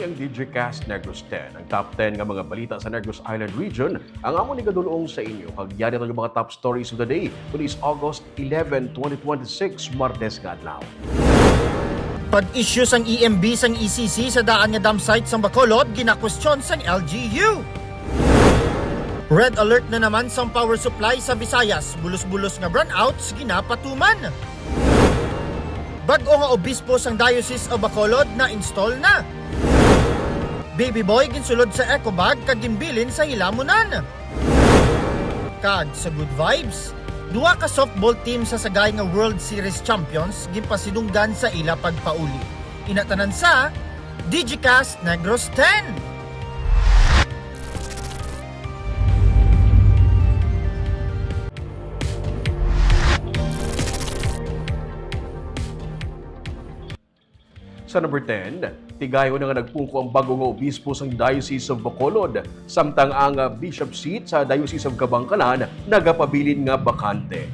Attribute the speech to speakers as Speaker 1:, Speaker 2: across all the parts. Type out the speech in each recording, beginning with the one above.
Speaker 1: ang Digicast Negros X. Ang top 10 nga mga balita sa Negros Island region ang amo ni gadulong sa inyo. Kagyan ito yung mga top stories of the day. Today is August 11, 2026, Martes nga adlaw.
Speaker 2: Pag-issue sang EMB sang ECC sa daan nga dam site sang Bacolod, ginakwestiyon sang LGU. Red alert na naman sang power supply sa Visayas, bulos-bulos nga brownouts ginapatuman. Bag-o nga obispo sang Diocese of Bacolod na install na. Baby boy ginsulod sa eco bag kag gimbilin sa hilamunan. Kag sa good vibes, duwa ka softball team sa sagay nga World Series champions ginpasidunggan sa ila pagpauli. Inatanan sa Digicast Negros X.
Speaker 1: Sa number 10, tigayon na nga nagpungko ang bago nga obispo sa Diocese of Bacolod, samtang ang bishop seat sa Diocese of Kabangkalan nagapabilin nga bakante.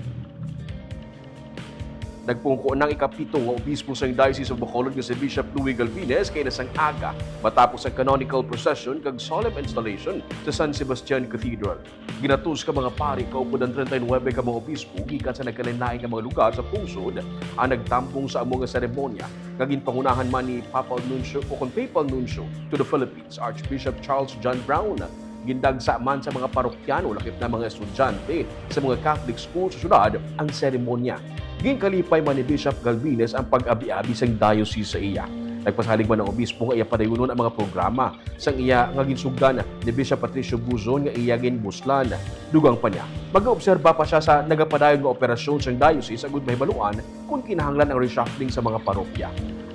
Speaker 1: Nagpungko ng ikapitong nga obispo sa Diocese of Bacolod nga si Bishop Louis Galvines kay nasang aga matapos ang canonical procession kag solemn installation sa San Sebastian Cathedral. Ginatus ka mga pari kaupo ng 39 ka mga obispo gikan sa nagkalain-lain nga mga lugar sa pungsod ang nagtampong sa among seremonya kag ginpangunahan man ni Papal Nuncio o Papal Nuncio to the Philippines, Archbishop Charles John Brown. Gindagsa man sa mga parokyano lakip na mga estudyante sa mga Catholic school sa syudad ang seremonya. Ginkalipay man ni Bishop Galvines ang pag-abi-abi sa diocese sa iya. Nagpasalig man ng obispo nga iya padayunon ang mga programa sang iya nga ginsugdan ni Bishop Patricio Buzon nga iya ginbuslan. Dugang pa niya, mag-oobserba pa siya sa nagapadayon nga operasyon sang diocese agud mahibaluan kung kinahanglan ang reshuffling sa mga parokya.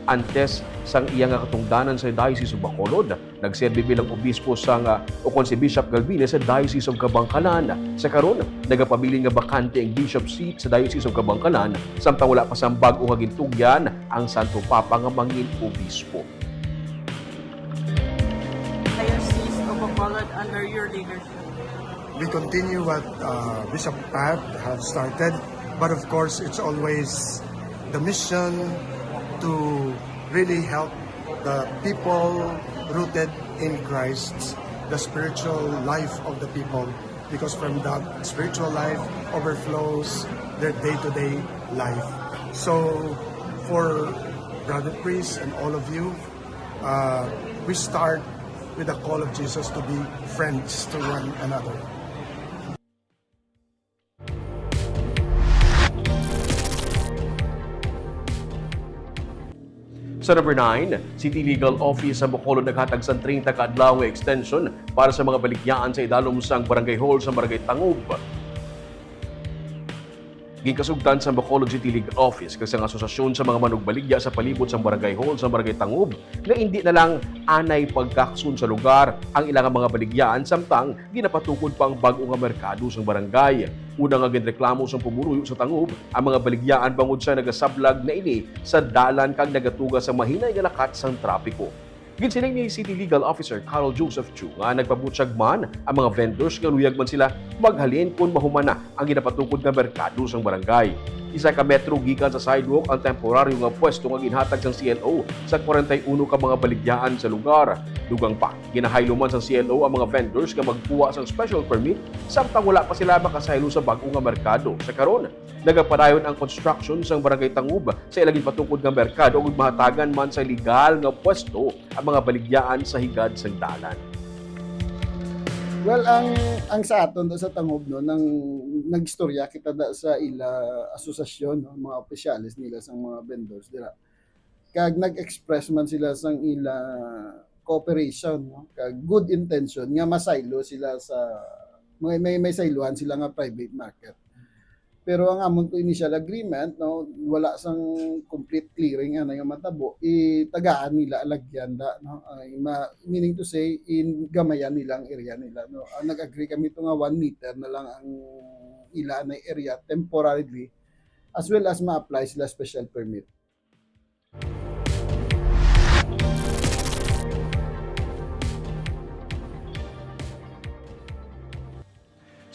Speaker 1: Antes sang iya nga katungdanan sa Diocese of Bacolod, nagserbi bilang obispo sang o kon si Bishop Galvines sa Diocese of Kabangkalan. Sa karon, nagapabilin nga bakante ang bishop seat sa Diocese of Kabangkalan samtang wala pa sang bag-o nga gintugyan ang Santo Papa nga mangin obispo.
Speaker 3: Diocese of Bacolod under your leadership.
Speaker 4: We continue what Bishop Pat have started, but of course it's always the mission to really help the people rooted in Christ, the spiritual life of the people, because from that spiritual life overflows their day-to-day life. So for Brother Priest and all of you, we start with the call of Jesus to be friends to one another.
Speaker 1: Sa number 9, City Legal Office sa Bacolod naghatag sa 30 ka-adlaw extension para sa mga balikyaan sa idalom sang Barangay Hall sa Barangay Tangub. Gikasugdan sa Bacolod City Legal Office kasi ang asosasyon sa mga manugbaligya sa palibot sa Barangay Hall sa Barangay Tangub na hindi na lang anay pagkaksun sa lugar ang ilang mga baligyaan samtang ginapatukod pa ang bag-o nga merkado sa barangay. Una nga ginreklamo sa pumuruyo sa Tangub ang mga baligyaan bangod sa nagasablag na ini sa dalan kag nagatuga sa mahinay nga lakat sang trapiko. Ginsiling ni City Legal Officer Carl Joseph Chu nga nagpabutyag man ang mga vendors nga luyag man sila maghalin kung mahumana ang ginapatukod nga merkado sang barangay. Isa ka metro gikan sa sidewalk ang temporaryo nga pwesto nga ginhatag sang CLO sa 41 ka mga baligyaan sa lugar. Dugang pa, ginahaylo man sang CLO ang mga vendors nga magkuha sang special permit samtang wala pa sila makasaylo sa bag-o nga merkado. Sa karon, nagapadayon ang construction sang Barangay Tangub sa ilagin patukod nga merkado ug mahatagan man sa legal nga pwesto ang mga baligyaan sa higad sang dalan.
Speaker 5: Well, ang sa aton sa Tangub no nang nagistorya kita da sa ila asosasyon no, mga opisyalis nila sang mga vendors dira. Kag nag-express man sila sang ila cooperation no, kag good intention nga masaylo sila sa may saylohan sila nga private market. Pero ang amon to initial agreement no wala sang complete clearing nga matabo itagaan nila alagyan da no meaning to say in gamayan nilang area nila no nag-agree kami to nga 1 meter na lang ang ila na area temporarily as well as ma-apply sila special permit.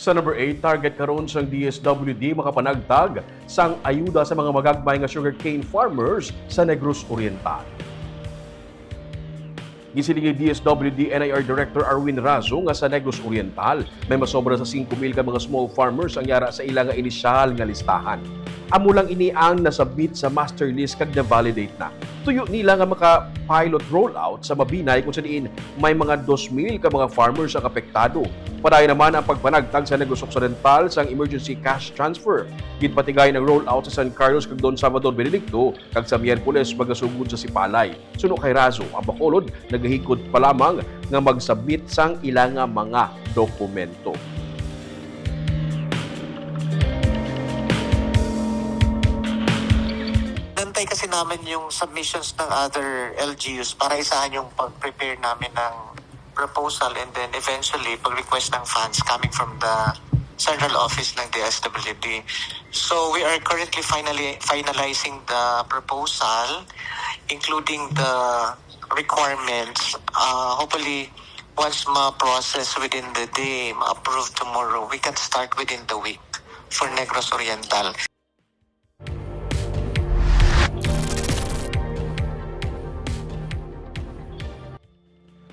Speaker 1: Sa number 8, target karon sang DSWD makapanagtag sang ayuda sa mga magagmay nga sugarcane farmers sa Negros Oriental. Gisiling ni DSWD NIR Director Arwin Razo nga sa Negros Oriental may masobra sa 5,000 ka mga small farmers ang yara sa ilang nga inisyal nga listahan. Amo lang ini ang nasabit sa master list kag na-validate na. Tuyo nila nga maka-pilot rollout sa Mabinay kung saan may mga 2,000 ka mga farmers ang apektado. Padayon naman ang pagpanagtag sa Negros Occidental sa emergency cash transfer. Ginpatigay ng rollout sa San Carlos kag Don Salvador Benedicto kag sa Miyerkules magasugod sa Sipalay. Suno kay Razo, ang Bacolod nagahikod pa lamang nga magsabit sang ilang mga dokumento.
Speaker 6: Nantay kasi namin yung submissions ng other LGUs para isahan yung pag-prepare namin ng proposal and then eventually pag-request ng funds coming from the central office ng DSWD. So we are currently finalizing the proposal, including the requirements. Hopefully, once ma-process within the day, ma-approve tomorrow, we can start within the week for Negros Oriental.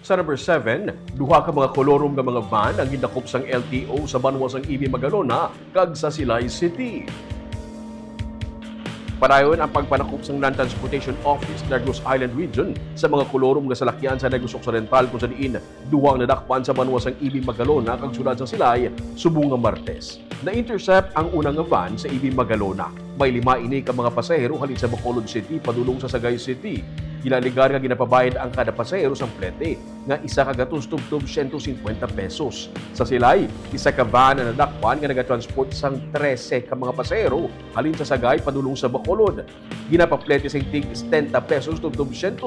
Speaker 1: Sa number 7, duha ka mga kolorom nga mga van ang gidakop sang LTO sa banwasang Ibi Magalona kag sa Silay City. Padayon ang pagpanakop sang Land Transportation Office Negros Island Region sa mga kolorom nga salakyan sa Negros Occidental kung sa diin duha ang nadakpan sa banwasang Ibi Magalona kag syudad sa Silay subong nga Martes. Na-intercept ang unang nga van sa Ibi Magalona. May 5 ini ka mga pasahero halin sa Bacolod City padulong sa Sagay City. Gilaligar nga ginapabayad ang kada pasahero sa plete nga isa ka gatos tubtob 150 pesos. Sa Silay, isa ka van na nadakpan nga nagatransport sang 13 ka mga pasahero halin sa Sagay padulong sa Bacolod. Ginapaplete sing tig 70 pesos tubtob 150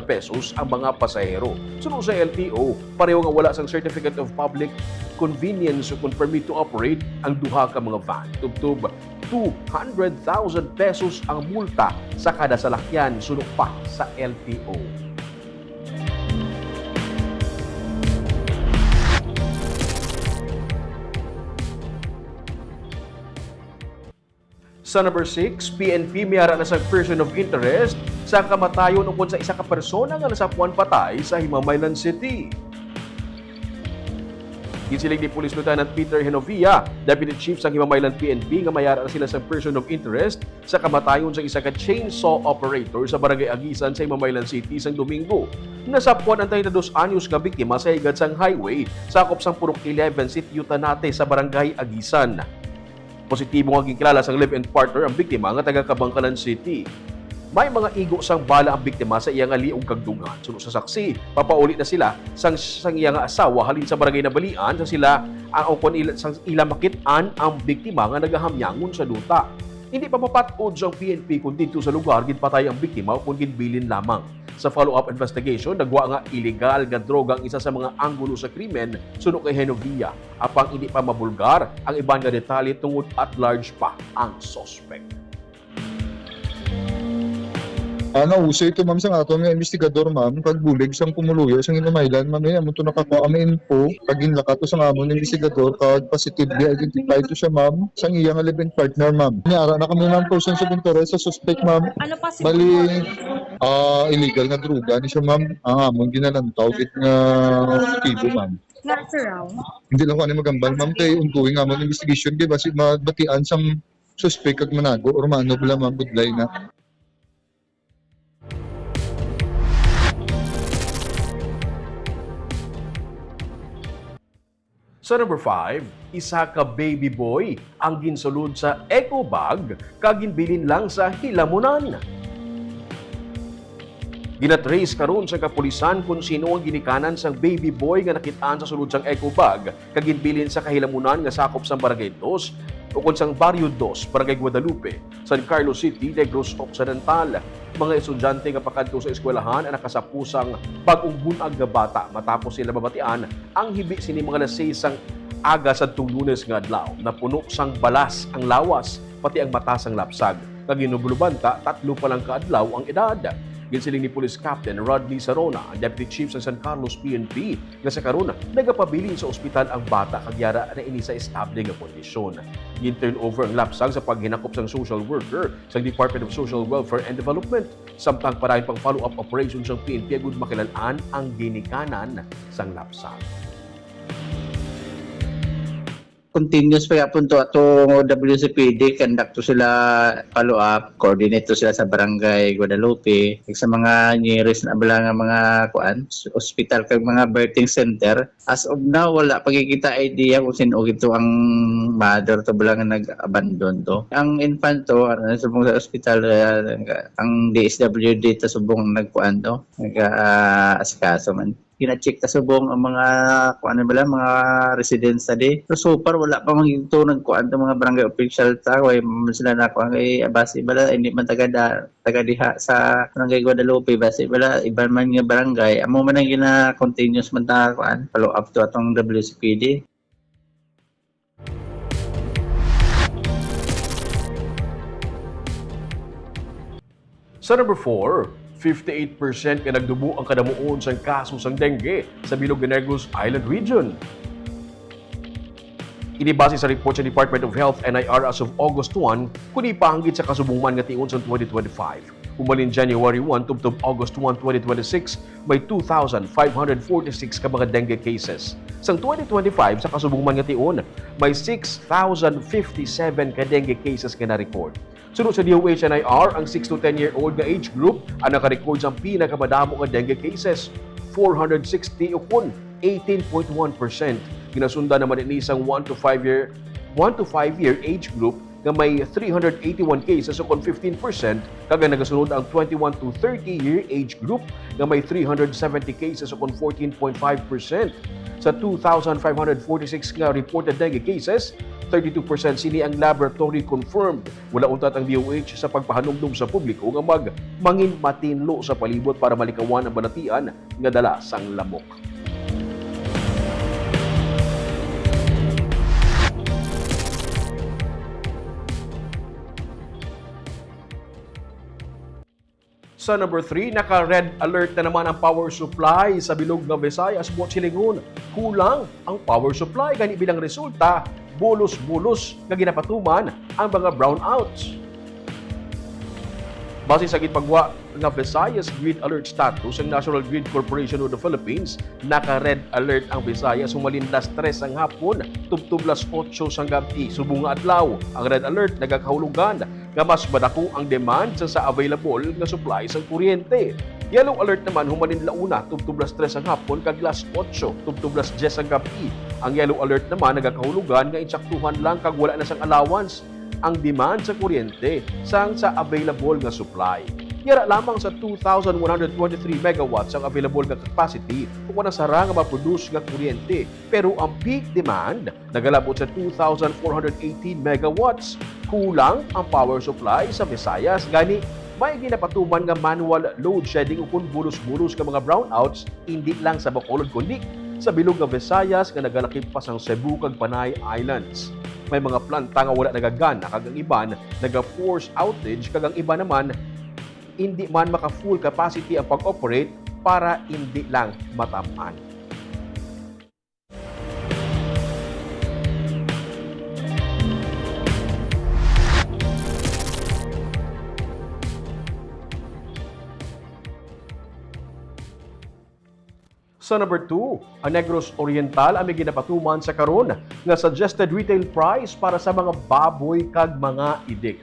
Speaker 1: pesos ang mga pasahero. Sunod sa LTO, pareho nga wala sang Certificate of Public Convenience o permit to operate ang duha ka mga van. Tubtob 200,000 pesos ang multa sa kada salakyan sunod pa sa LTO. Sa number 6, PNP miyara na sa person of interest sa kamatayon ukod sa isa ka persona nga nasapuan patay sa Himamaylan City. Ginsilig ni Police Lieutenant Peter Henovia, Deputy Chief sa Himamaylan PNP nga mayara na sila sa person of interest sa kamatayon sa isa ka chainsaw operator sa Barangay Agisan sa Himamaylan City sang Domingo. Nasapuan ang 32 anyos nga biktima sa higad sang highway sakop sang Purok 11 Sitio Tanate sa Barangay Agisan. Positibo nga gikilala sang live-in partner ang biktima nga taga Kabangkalan City. May mga igo sang bala ang biktima sa iyang liog kag dungan. Sunod sa saksi, papauli na sila sang iyang asawa halin sa barangay na Balian sa sila ang sang ila makitaan ang biktima nga nagahamyangon sa duta. Hindi pa mapatod sa PNP kung dito sa lugar ginpatay ang biktima kung ginbilin lamang. Sa follow-up investigation, nagwa nga illegal nga droga ang isa sa mga anggulo sa krimen sunod kay Henovia. Apang hindi pa mabulgar ang ibang nga detalye tungod at large pa ang suspect.
Speaker 7: Nauso ito ma'am sa aton nga investigador ma'am pagbulig sang pumuluyo sang Himamaylan ma'am amo to nakakuha kami info kag ginlakat to sang amon investigador kag positively identify to siya ma'am sang iyang live-in partner ma'am. Niara na kami ng persons of interest sa suspect ma'am.
Speaker 3: Ano pa si
Speaker 7: Bali illegal nga droga ni siya ma'am ang amon ginalantaw git nga motibo ma'am.
Speaker 3: Not around.
Speaker 7: Hindi lang ko ani magambal ma'am kay ongoing amon investigation kay basi mabatian sang suspect kag manago or mano bala ma'am budlay na.
Speaker 1: Sa number 5, isa ka baby boy ang ginsulod sa eco bag kag ginbilin lang sa Hilamunan. Ginatrace karon sa kapulisan kung sino ang ginikanan sang baby boy nga nakitaan sa sulod sang eco bag kag ginbilin sa Kahilamunan nga sakop sang Barangay 2 o kung sang Barrio 2, Barangay Guadalupe, San Carlos City, Negros Occidental. Mga estudyante nga pakadto sa eskwelahan ang nakasapusang bagong bunag nga bata matapos sila mabatian ang hibi sini mga lasay sang aga sa Lunes nga adlaw. Napuno sang balas ang lawas pati ang mata sang lapsag. Kaginubulubanta, 3 pa lang kaadlaw ang edad. Ginsiling ni Police Captain Rodney Sarona, ang Deputy Chief sa San Carlos PNP, nga sa karon nagapabilin sa ospital ang bata kagyara na ini sa estable nga kondisyon. Gin-turn over ang lapsang sa paghinakop sang social worker sa Department of Social Welfare and Development. Samtang parahin pang follow-up operation sang PNP agud makilalaan ang ginikanan sang lapsang.
Speaker 8: Continuous pa yapon to ato WCPD, conduct to sila follow up, coordinate to sila sa barangay Guadalupe sa mga nearest na bala nga mga hospital kag mga birthing center. As of now wala pagkikita idea kung sino ito ang mother to bala nga nag-abandon to. Ang infant to subong sa hospital, ang DSWD ta subong nagkuan to, asikaso man. Kina-check ta subong ang mga mga residents tadi. So far wala pa magito nagkuan ta mga barangay official ta way sila na ko kay base bala hindi man taga diha sa barangay Guadalupe, base bala iban man nga barangay amo man ang gina-continuous man ta kuan follow up to atong WCPD.
Speaker 1: Sa number 4, 58% ka nagdumo ang kadamuon sa kaso sang dengue sa Bilog Negros Island Region. Inibase sa report sa Department of Health NIR as of August 1, kuni pahanggit sa kasubungman nga tion sa 2025. Humalin January 1 tubtob August 1, 2026, may 2,546 ka mga dengue cases. Sang 2025 sa kasubungman nga tion, may 6,057 ka dengue cases nga na-record. Sunod sa DOH-NIR, ang 6 to 10-year-old na age group ang nakarecord sa pinakamadamo nga dengue cases, 460 ukon, 18.1%. Ginasunda naman ini isang 1 to 5 year age group nga may 381 cases ukon 15%, kag nagasunod ang 21 to 30 year age group nga may 370 cases ukon 14.5%. Sa 2,546 nga reported dengue cases, 32% sini ang laboratory confirmed. Wala untat ang DOH sa pagpahanumdum sa publiko nga mangin matinlo sa palibot para malikawan ang banatian nga dala sang lamok. Sa number 3, naka-red alert na naman ang power supply sa Bilog nga Visayas, buot silingon. Kulang ang power supply gani bilang resulta bulos-bulos nga ginapatuman ang mga brownouts. Base sa gitpagwa nga Visayas Grid Alert status ang National Grid Corporation of the Philippines, naka-red alert ang Visayas humalin las 3 ang hapon tubtob las 8 sang gabi subong nga adlaw. Ang red alert nagakahulugan nga mas madako ang demand sa available nga supply sa kuryente. Yellow alert naman humalin launa tubtob las 3 ang hapon kag las 8 tubtob las 10 ang gabi. Ang yellow alert naman nagakahulugan nga insaktuhan lang kag wala na sang allowance ang demand sa kuryente sang sa available nga supply. Yara lamang sa 2,123 megawatts ang available nga capacity kung nasara nga maproduce nga kuryente. Pero ang peak demand nagalabot sa 2,418 megawatts. Kulang ang power supply sa Visayas gani may ginapatuman nga manual load shedding ukon bulos-bulos nga mga brownouts hindi lang sa Bacolod kundi sa Bilog nga Visayas nga nagalakip pa sang Cebu kag Panay Islands. May mga planta nga wala nagagana kag ang iban naga-force outage kag ang iba naman hindi man maka-full capacity ang pag-operate para hindi lang matamaan. Sa number 2, ang Negros Oriental ang may ginapatuman sa karon nga suggested retail price para sa mga baboy kag mga idik.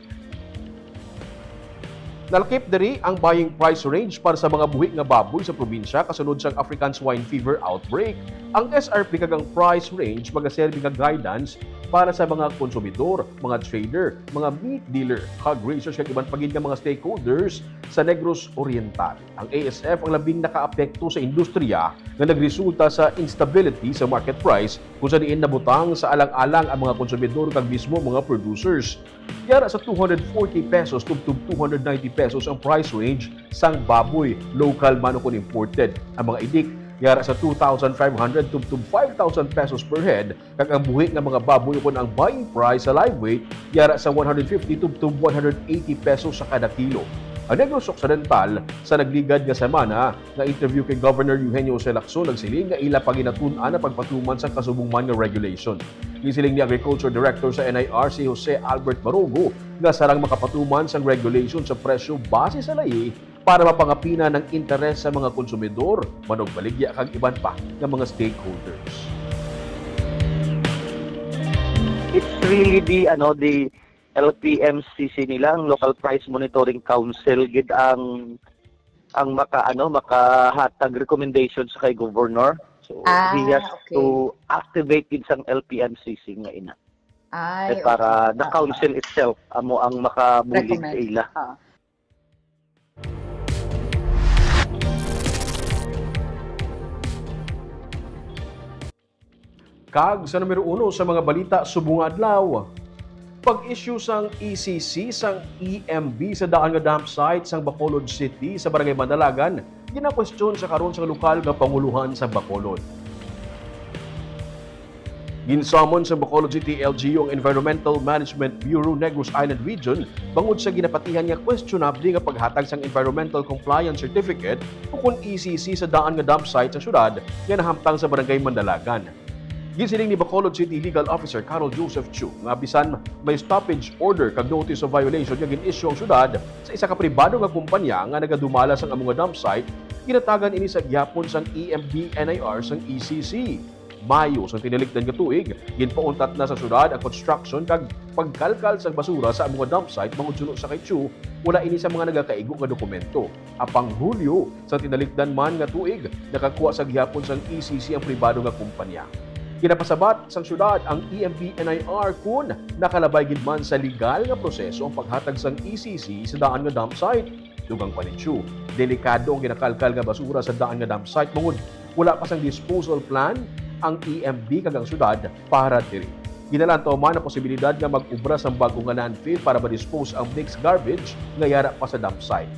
Speaker 1: Nalakip diri ang buying price range para sa mga buhi nga baboy sa probinsya kasunod sa African Swine Fever outbreak. Ang SRP kag ang price range magaserbi nga guidance para sa mga konsumidor, mga trader, mga meat dealer, hog raisers kag ibang pagid nga mga stakeholders sa Negros Oriental. Ang ASF ang labing nakaapekto sa industriya nga nagresulta sa instability sa market price kung saan diin nabutang sa alang-alang ang mga konsumidor kag mismo mga producers. Yara sa 240 pesos tubtob 290 pesos ang price range sang baboy, local man o imported. Ang mga idik yara sa 2,500 tubtob 5,000 pesos per head kag ang buhi nga mga baboy upon ang buying price sa live weight yara sa 150 tubtob 180 pesos sa kada kilo. Ang Negros Occidental sa nagligad nga semana nga interview kay Governor Eugenio Jose Lacson nagsiling nga ila paginatun-an na pagpatuman sa kasubungman nga regulation. Gisiling ni Agriculture Director sa NIR si Jose Albert Barogo nga sarang makapatuman sa regulation sa presyo base sa layi para mapangapina ng interes sa mga konsumidor, manog baligya kag iban pa ng mga stakeholders.
Speaker 9: It's really the LPMCC nila, ang Local Price Monitoring Council, gid ang makahatag recommendations sa kay governor. So he has to activate gid sang LPMCC nga ina. Para the council itself amo ang makabulig sa ila.
Speaker 1: Kag sa numero 1 sa mga balita subong adlaw. Pag-issue sang ECC sang EMB sa daan nga dump site sang Bacolod City sa Barangay Mandalagan, gina-question sa karon sa lokal nga panguluhan sa Bacolod. Ginsamon sa Bacolod City LGU ang Environmental Management Bureau Negros Island Region bangod sa ginapatihan nga questionable nga paghatag sang Environmental Compliance Certificate o kun ECC sa daan nga dump site sa syudad nga nahamtang sa Barangay Mandalagan. Gisiling ni Bacolod City Legal Officer Carol Joseph Chu nga bisan may stoppage order kag notice of violation nga gin-issue ang syudad sa isa ka pribado nga kumpanya nga nagadumala sang among dump site, ginatagan ini sa gyapon sang EMB NIR sang ECC. Mayo sang tinalikdan nga tuig, ginpauntat na sa syudad ang construction kag pagkalkal sa basura sa among dump site bangod suno sa kay Chu, wala ini sa mga nagakaigo nga dokumento. Apang Hulyo sa tinalikdan man nga tuig, nakakuha sa gyapon sang ECC ang pribado nga kumpanya. Ginapasabat sang syudad ang EMB NIR kun nakalabay gid man sa legal nga proseso ang paghatag sang ECC sa daan nga dump site. Dugang paninsu, delikado ang ginakalkal nga basura sa daan nga dump site bangod wala pa sang disposal plan ang EMB kag ang syudad para diri. Ginalanto man ang posibilidad nga mag-ubra sang bagong nga landfill para ma-dispose ang mixed garbage nga yara pa sa dump site.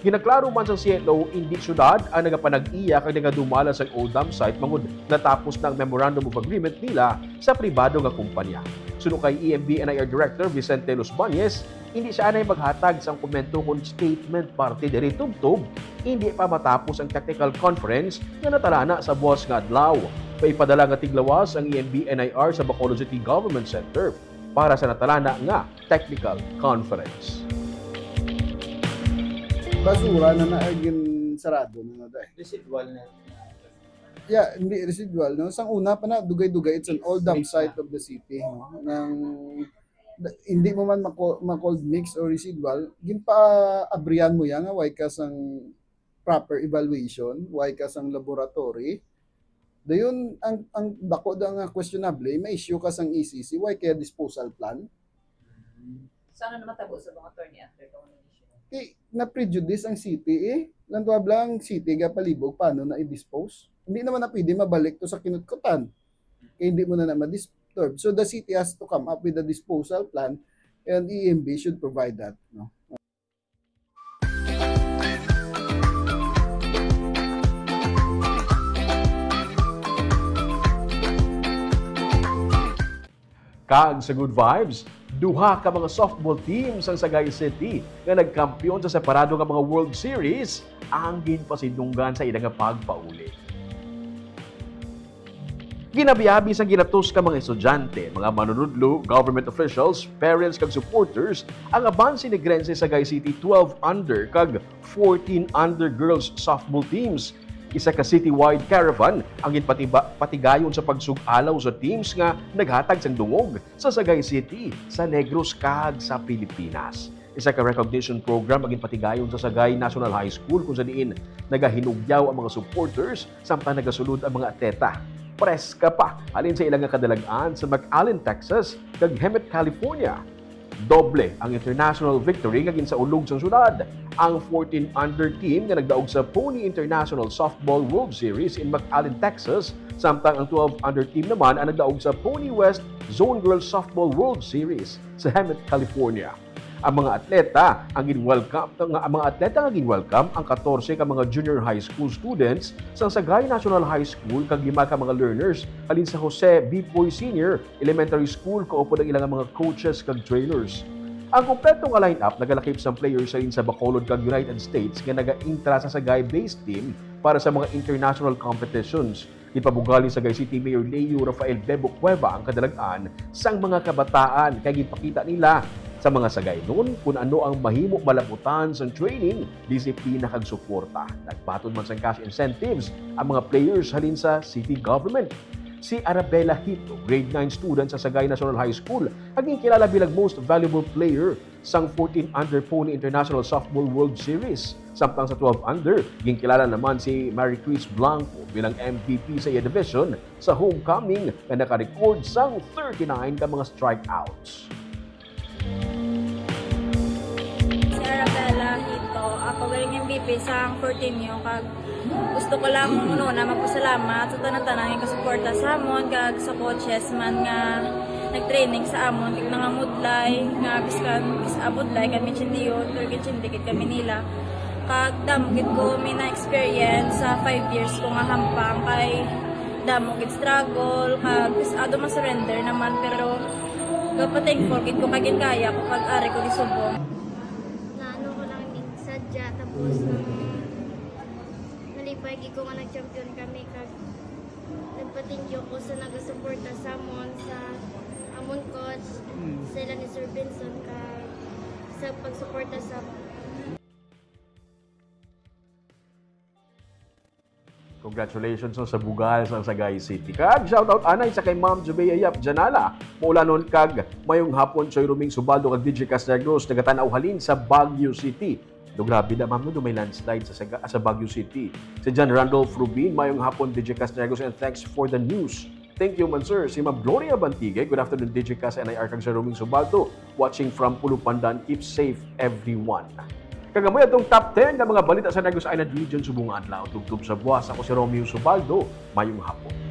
Speaker 1: Ginaklaro man sa CLO, hindi syudad ang nagapanag-iya kag nagadumala sa old dump site mangod natapos na ang Memorandum of Agreement nila sa pribado nga kumpanya. Suno kay EMB NIR Director Vicente Los Bañez, hindi siya anay maghatag sang komento kung statement parte diri tubtob, hindi pa matapos ang technical conference nga natalana sa buwas nga adlaw. Paipadala nga tiglawas ang EMB NIR sa Bacolod City Government Center para sa natalana nga technical conference.
Speaker 5: Basura na naagin sarado na dahil.
Speaker 2: Residual na.
Speaker 5: Yeah, hindi residual. No? Sang una pa na, dugay-dugay, it's an old dump site of the city. No? Hindi mo man ma-cold mix or residual, ginpa-abrian mo yan, why ka sang proper evaluation, why ka sang laboratory. Dayon, ang dako da nga questionable, may issue ka sang ECC, why kaya disposal plan?
Speaker 3: Sana naman tabo sa mga attorney after ito?
Speaker 5: Na-prejudice ang city Lantuab lang city ga palibog paano na i-dispose. Hindi naman na pwede mabalik to sa kinutkutan. Kaya hindi mo na ma-disturb. So the city has to come up with a disposal plan and EMB should provide that. No?
Speaker 1: Kag sa Good Vibes, duha ka mga softball teams ang Sagay City nga nagkampiyon sa separado nga mga World Series ang ginpasidunggan sa ilang pagpauli. Ginabiyabi sa ginatos ka mga estudyante, mga manunudlo, government officials, parents kag supporters ang Abansi Negrense Sagay City 12 under kag 14 under girls softball teams. Isa ka citywide caravan ang patigayon sa pagsug-alaw sa teams nga naghatag sang dungog sa Sagay City, sa Negros kag sa Pilipinas. Isa ka recognition program ang patigayon sa Sagay National High School kung saan nagahinugyaw ang mga supporters samtang nagasulod ang mga atleta. Preska pa alin sa ilang kadalagaan sa McAllen, Texas kag Hemet, California. Doble ang international victory nga ginsaulog sa syudad. Ang 14 under team nga nagdaog sa Pony International Softball World Series in McAllen, Texas, samtang ang 12 under team naman ang nagdaog sa Pony West Zone Girls Softball World Series sa Hemet, California. Ang mga atleta ang ginwelcome ang 14 ka mga junior high school students sa Sagay National High School kag 5 ka mga learners alin sa Jose Bipoy Senior Elementary School kaupo ng ilang mga coaches kag trainers. Ang kompletong line-up nagalakip sa players sa rin sa Bacolod kag United States nga naga-intra sa Sagay-based team para sa mga international competitions. Ipabugali sa Sagay City Mayor Leo Rafael Bebo Cueva ang kadalagan sang mga kabataan kay gipakita nila sa mga sagay noon kung ano ang mahimo malaputan sa training, disiplina kag suporta. Nagbaton man sang cash incentives ang mga players halin sa city government. Si Arabella Hito, grade 9 student sa Sagay National High School, aging kilala bilang most valuable player sang 14 under Pony International Softball World Series. Samtang sa 12 under, aging kilala naman si Mary Chris Blanco bilang MVP sa iya division sa homecoming na nakarecord sang 39 ka mga strikeouts.
Speaker 10: Si Arabella Hito, ako galing MVP sa 14 niyo kag gusto ko lang na magpasalamat sa tanan-tanan nga kasuporta sa amon kag sa coaches man nga nagtraining sa amon kag nangamudlay nga biskan abudlay kami chindiyo or kitsindikit kami nila kag damogit ko may na experience sa 5 years ko nga hampang kay damogit struggle kag ado ma surrender naman pero gapa-thankful gid ko kay kaya ko kag ari ko disubong
Speaker 11: na ano ko lang din sadya tapos nalipay ko nga nag-champion kami kag nagpa-thank you ko sa nagasuporta sa amon sa amon coach sila ni Sir Benson kag sa pagsuporta sa
Speaker 1: Congratulations sa bugal sa Sagay City. Kag shoutout anay sa kay Ma'am Jubea Yap Janala. Mula nun kag mayong hapon soy ruming Subaldo kag Digicast Negros nagatanaw halin sa Baguio City. Do grabe na ma'am no may landslide sa Baguio City. Si John Randolph Rubin mayong hapon Digicast Negros and thanks for the news. Thank you man sir. Si Ma'am Gloria Bantige, good afternoon Digicast NIR kag sa ruming Subaldo. Watching from Pulupandan. Keep safe everyone. Kagamoy atong top 10 ng mga balita sa Negros Island Region subong adlaw tugtub sa buwas. Ako si Romeo Subaldo. Mayong hapon.